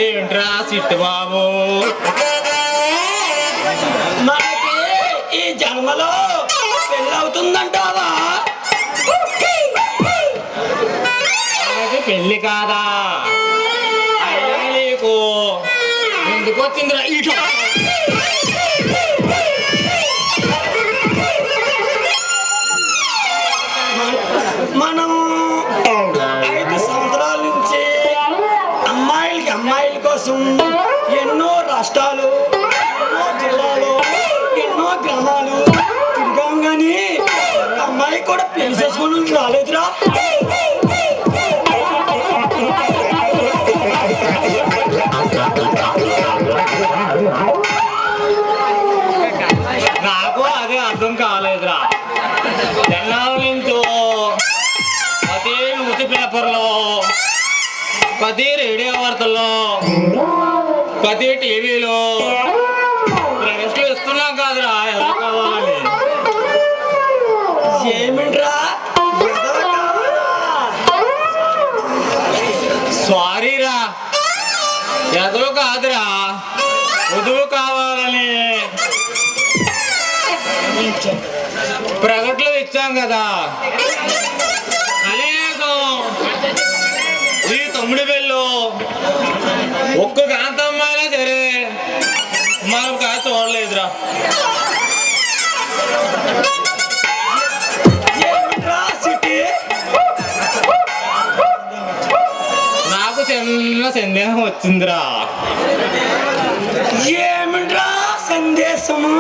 ఏంట్రా సిట్టు బాబు, మనకి ఈ జన్మలో పెళ్ళవుతుందంటావా? మనకి పెళ్లి కాదా? అయినా నీకు ఎందుకు వచ్చిందిరా ఇటు? మనం 5 సంవత్సరాల నుంచి అమ్మాయిల కోసం ఎన్నో రాష్ట్రాలు, ఎన్నో జిల్లాలు, ఎన్నో గ్రామాలు తిరిగాం, కానీ అమ్మాయి కూడా పెళ్లి చేసుకుని రాలేదురా. నాకు అదే అర్థం కాలేదురా. జనాల నుంచి ప్రతి న్యూస్ పేపర్లో, ప్రతి రేడియో వార్తల్లో, ప్రతి టీవీలో ప్రశ్నలు ఇస్తున్నాం కాదురా ఎలా కావాలని. ఏమిట్రా సారీరా, ఎదురు కాదురా, వధువు కావాలని ప్రకటనలు ఇచ్చాం కదా. కనీసం ఈ తమ్ముడి పెళ్ళు ఒక్క కాంతమ్మైనా సరే మనం కాదు చూడలేదురా. నాకు చిన్న సందేహం వచ్చిందిరా. ఏమిట్రా సందేశము?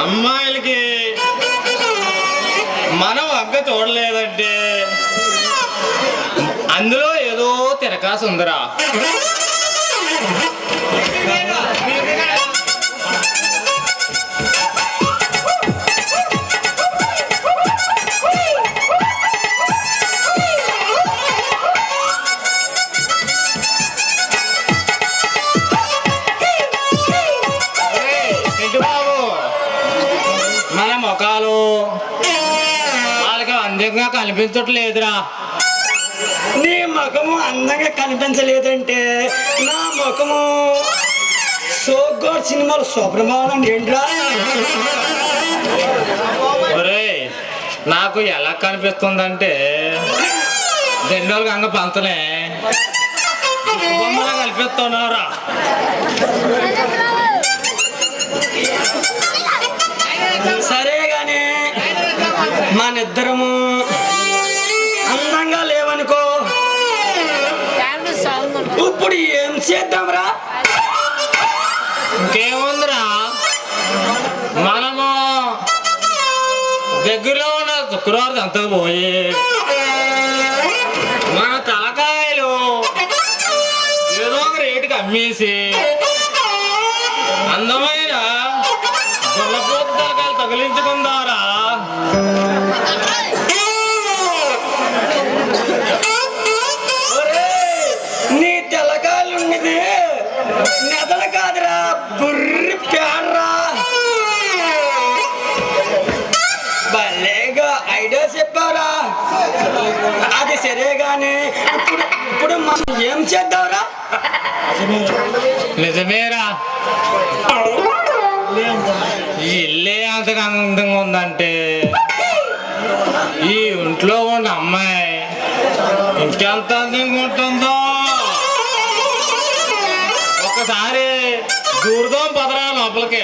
అమ్మాయిలకి మనం అగ్గ చూడలేదంటే అందులో ఏదో తిరకాసు ఉందిరా. మన ముఖాలు వాళ్ళకి అందంగా కనిపించట్లేదురా. నీ ముఖము అందంగా కనిపించలేదంటే నా ముఖము సోగోడ్ సినిమాలు శుభ్రమానం ఏంట్రా? ఒరేయ్, నాకు ఎలా కనిపిస్తుందంటే రెండోళ్ళు గంగ పంచలే బొమ్మలా కనిపిస్తున్నారా. సరే గాని మనిద్దరము అందంగా లేవనుకో, ఇప్పుడు ఏం చేద్దాంరా? ఇంకేముందిరా, మనము దగ్గరలో ఉన్న శుక్రవారం అంతా పోయి మన తలకాయలు ఏదో ఒక రేటుకి అమ్మేసి అందమైన గొల్లపోతు తలకాయలు తగిలించుకుందారా. నీ తెల్లకాయలు ఉన్నది నెదలు కాదురా, బుర్రి ప్యాడ్రా. భలేగా ఐడియా చెప్పారా. అది సరే గాని ఇప్పుడు మనం ఏం చేద్దాంరా? నిజమేరా, ఈ ఇల్లే అంతగా అందంగా ఉందంటే ఈ ఇంట్లో ఉన్న అమ్మాయి ఇంకెంత అందంగా ఉంటుందో. ఒకసారి దూరదం పదరా లోపలికి.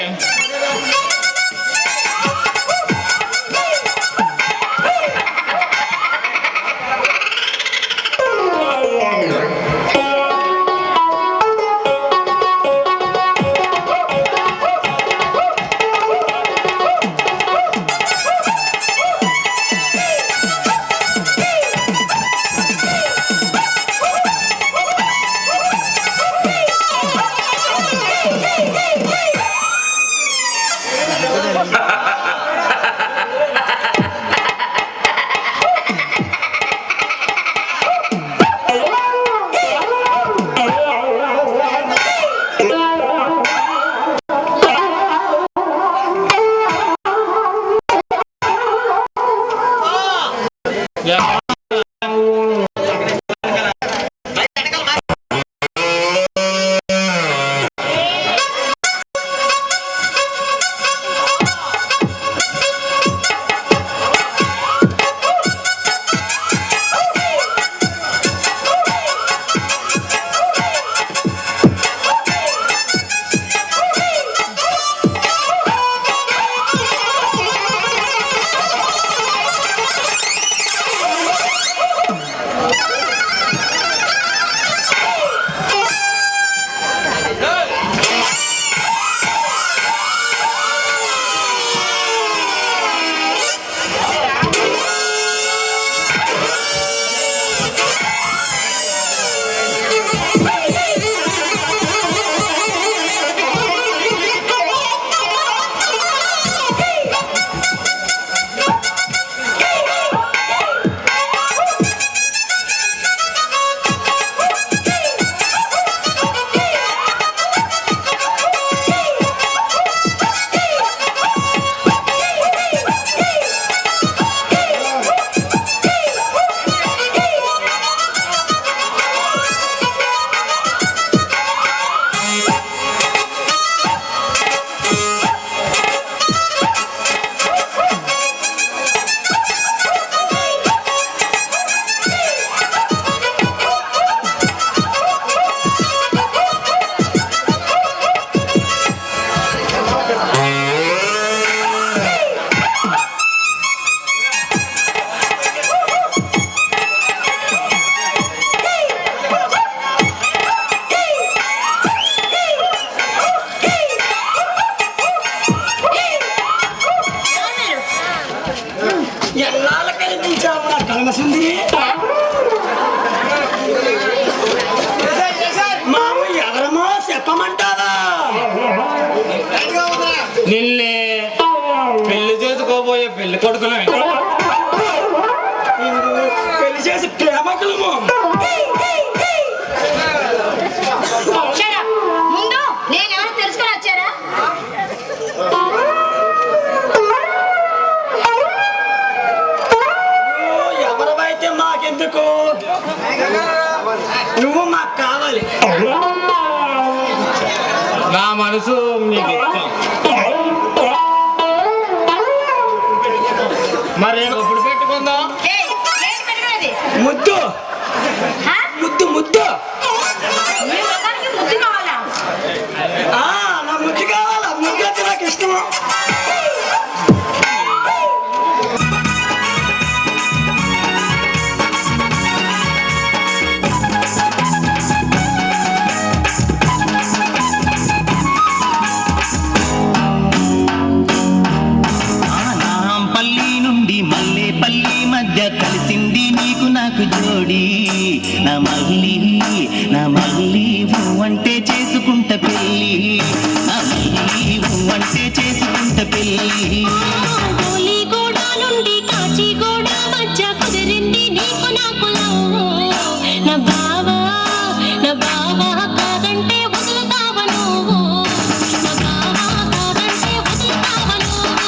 నిన్నే పెళ్లి చేసుకోబోయే పెళ్లి కొడుకులు పెళ్లి చేసి ప్రేమకులము. ముందు నేనెవరో తెలుసుకొని వచ్చారా? ఎవరైతే మాకెందుకు, నువ్వు మాకు కావాలి. నా మనసు మీకు ఇష్టం. మరి ఎప్పుడు పెట్టుకుందాం? ముద్దు ముద్దు ముద్దు ముద్దు కావాలా? నా ముద్దు కావాలా? ముద్దు అంటే నాకు ఇష్టము. కలిసింది నీకు నాకు జోడి నా మల్లి అంటే చేసుకుంట పెళ్ళి, నా మల్లి అంటే చేసుకుంట పెళ్ళి. గోలిగూడ నుండి కాచిగూడ మధ్య కుదిరింది నీకు నాకు నా బావా కాదంటే వదులుతావా నువ్వు, నా బావా కాదంటే వదులుతావా నువ్వు.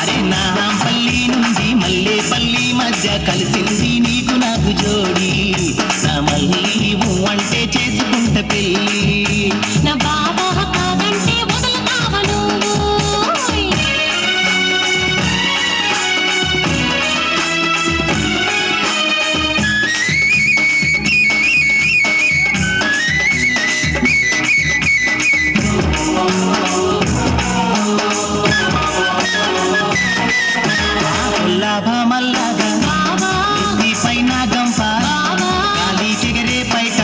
అరే నా పల్లి నుండి మల్లేపల్లి మధ్య కలిసింది నీకు నాకు జోడి, నా మల్లి అంటే చేసుకుంట పెళ్ళి, నా బావా కాదంటే వదులుతావా నువ్వు. మల్లాగా పైన గంప గాలి చిగరే పైట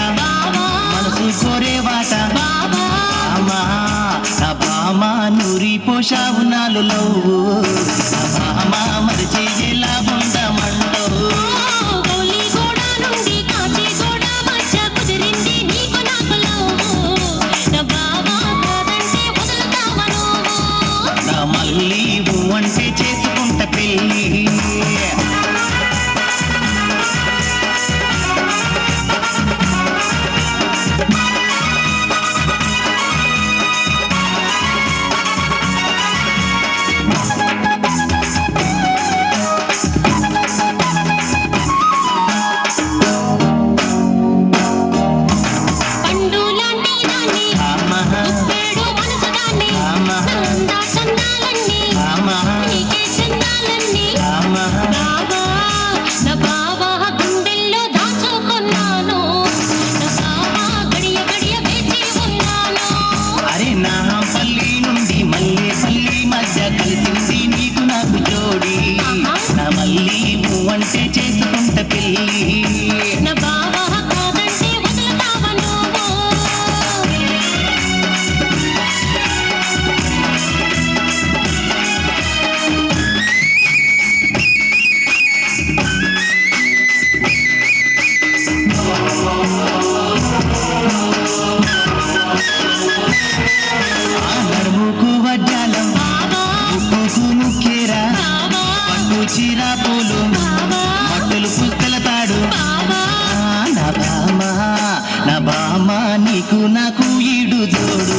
మనసు కోరే వాట బామా నూరి పోషావు నాలు లవ్వు బామా మరిచి ఎలా ఉందమంటవు. గోలిగూడ నుండి కాచిగూడ మధ్య కుదిరింది నీకు నాకు నా బావా కాదంటే వదులుతావా నువ్వు, నా మల్లి అంటే చేసుకుంట పెళ్ళి. చిరాకులు మట్టలు పుస్తెలతాడు నా బామ నీకు నాకు ఈడు జోడు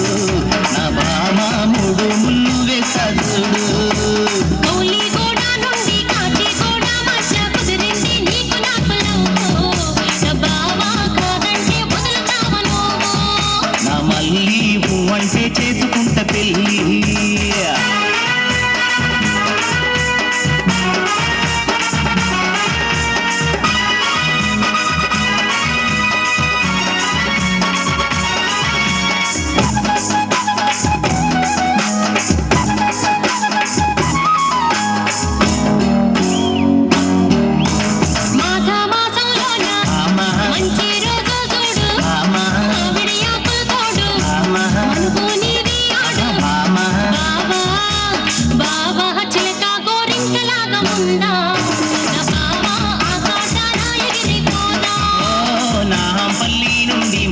నా బామ మూడు ముళ్ళు వేస్తాడు గౌలిగూడ నుండి కాచిగూడ మధ్య కుదిరింది నీకు నాకు లవ్వు నా బావా కాదంటే వదులుతావా నువ్వు నా మళ్ళీ అంటే చేసుకుంట పెళ్ళి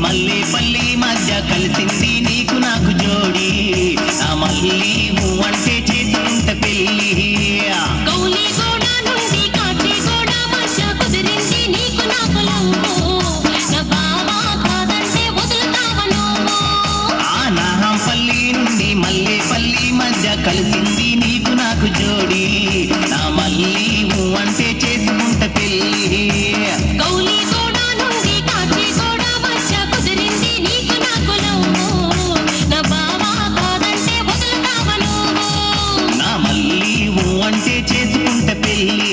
మల్లేపల్లి మధ్య కలిసింది నీకు నాకు జోడి నా మళ్ళీ అంటే చేసుకుంట పెళ్ళి గౌలిగూడ నుండి కాచిగూడ మధ్య కుదిరింది నీకు నాకు లవ్వు నా బావా కాదంటే వదులుతావా నువ్వు నాహంపల్లి నుండి మల్లేపల్లి మధ్య కలిసింది నీకు నాకు జోడి నా మళ్ళీ అంటే చేసుకుంట పెళ్ళి గౌలిగూడ నుండి కాచిగూడ మధ్య కుదిరింది నీకు నాకు లవ్వు నా బావా కాదంటే వదులుతావా నువ్వు నా మళ్ళీ అంటే చేసుకుంట పెళ్ళి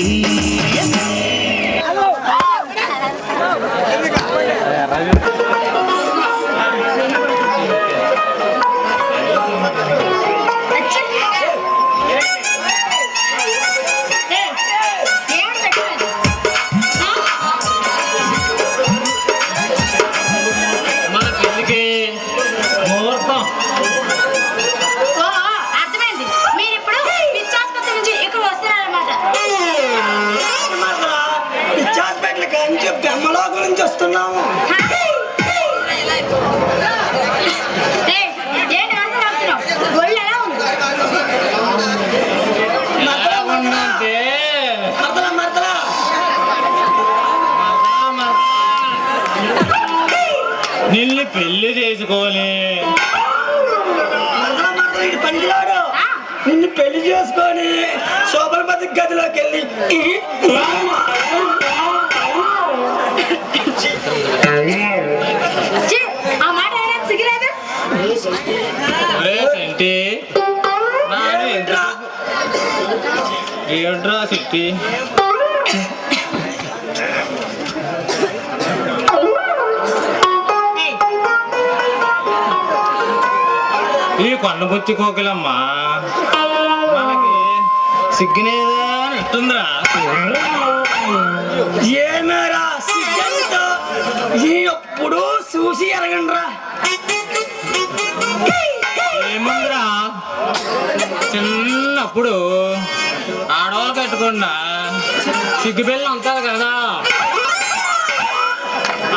మన పెళ్ళికి ముహూర్తం. అర్థమైంది. మీరు ఇప్పుడు పిచ్చాసుపత్రి నుంచి ఇక్కడ వస్తున్నారన్నమాట. పిచ్చాస్పేటల నుంచి బెమ్మలో గురించి వస్తున్నాము. ఏయ్, ఏంటి అంత నవ్వుతున్నావ్? ఒళ్ళు ఎలా ఉంది? ఎలా ఉందంటే మరదలా మరదలా నిన్ను పెళ్లి చేసుకొని మరదలా మరదలా ఇటు పనికిరాడు. నిన్ను పెళ్లి చేసుకొని శోభనపతి గదిలోకి వెళ్ళి ఛీ, ఆ మాట అయినా సిగ్గులేదు? ఒరే సెంటి నాది ఎంత ఏంట్రా సిట్టి ఏయ్, ఈ కొండబుచ్చి కోకిలమ్మా మనకి సిగ్గునేదా అని అంటుందిరా. ఏమేరా సిగ్గంతో ఎప్పుడు చూసి ఎరగండ్రా. ఏముందిరా చిన్నప్పుడు ఆడవాళ్ళు కట్టకుండా సిగ్గు పిల్ల ఉంటుంది కదా,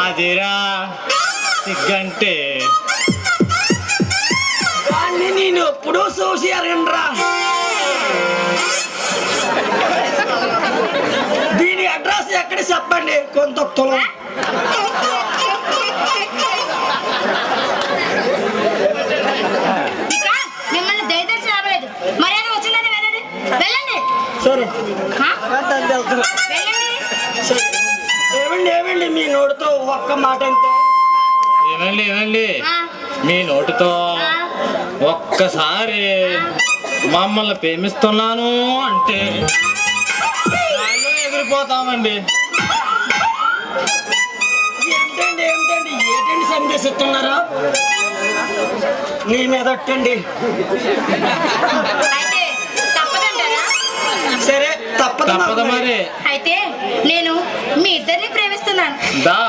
అదిరా సిగ్గంటే. దాన్ని నేను ఎప్పుడు చూసి ఎరగండ్రా. దీని అడ్రస్ ఎక్కడ చెప్పండి. కొంత తులం ఇక మిమ్మల్ని దయదర్చి రావలేదు. మర్యాద వచ్చిందని వెళ్ళండి. వెళ్ళండి. సరే హా? వెళ్తున్నా. వెళ్ళండి. సరే. ఏమండి మీ నోటితో ఒక్క మాట అంతే. ఏమండి ఆ, మీ నోటితో ఆ. ఒక్కసారి మమ్మల్ని ప్రేమిస్తున్నాను అంటే గాల్లో ఎగిరిపోతామండి. ఏంటండి సందేశిస్తున్నారా? నీ మీద ఒట్టండి. అయితే తప్పదంటారా? సరే తప్పదు తప్పదు మరి. అయితే నేను మీ ఇద్దరిని ప్రేమిస్తున్నాను. దా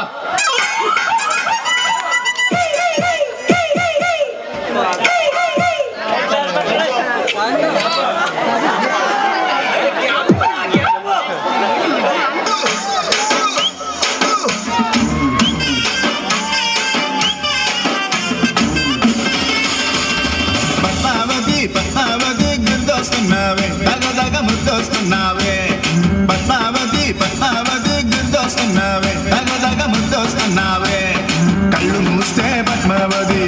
పద్మావతి గుర్తొస్తున్నావే, దగ ముద్దొస్తున్నావే. ముద్దొస్తున్నావే తగ తగ ముద్దొస్తున్నావే కళ్ళు మూస్తే పద్మావతి